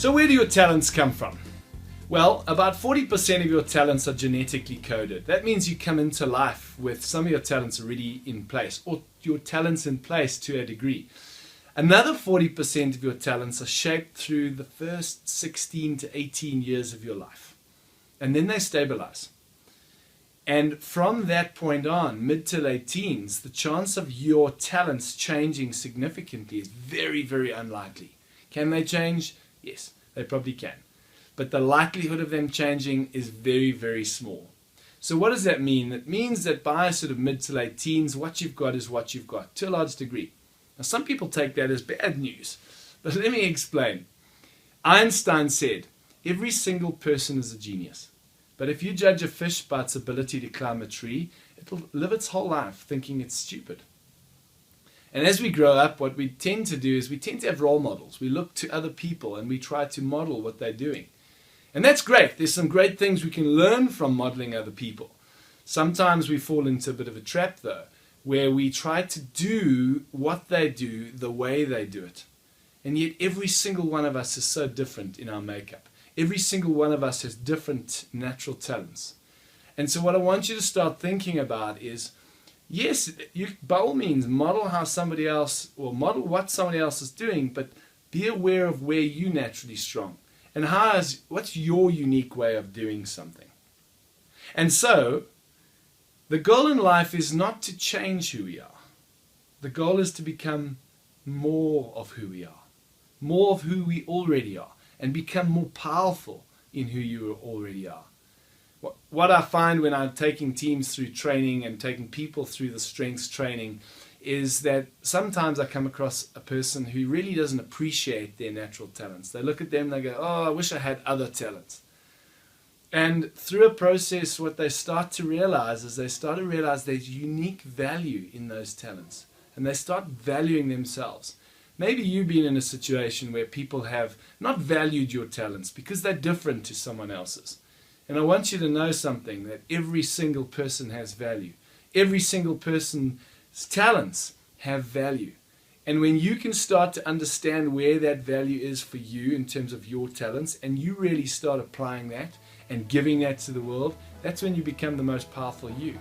So where do your talents come from? Well, about 40% of your talents are genetically coded. That means you come into life with some of your talents already in place, or your talents in place to a degree. Another 40% of your talents are shaped through the first 16 to 18 years of your life. And then they stabilize. And from that point on, mid to late teens, the chance of your talents changing significantly is very, very unlikely. Can they change? Yes, they probably can. But the likelihood of them changing is very, very small. So what does that mean? It means that by sort of mid to late teens, what you've got is what you've got, to a large degree. Now, some people take that as bad news, but let me explain. Einstein said, every single person is a genius. But if you judge a fish by its ability to climb a tree, it'll live its whole life thinking it's stupid. And as we grow up, what we tend to do is we tend to have role models. We look to other people and we try to model what they're doing. And that's great. There's some great things we can learn from modeling other people. Sometimes we fall into a bit of a trap, though, where we try to do what they do the way they do it. And yet every single one of us is so different in our makeup. Every single one of us has different natural talents. And so what I want you to start thinking about is, yes, you by all means model how somebody else, or model what somebody else is doing, but be aware of where you're naturally strong. And what's your unique way of doing something? And so, the goal in life is not to change who we are. The goal is to become more of who we are. More of who we already are. And become more powerful in who you already are. What I find when I'm taking teams through training and taking people through the strengths training is that sometimes I come across a person who really doesn't appreciate their natural talents. They look at them and they go, oh, I wish I had other talents. And through a process, what they start to realize is there's unique value in those talents. And they start valuing themselves. Maybe you've been in a situation where people have not valued your talents because they're different to someone else's. And I want you to know something, that every single person has value. Every single person's talents have value. And when you can start to understand where that value is for you in terms of your talents, and you really start applying that and giving that to the world, that's when you become the most powerful you.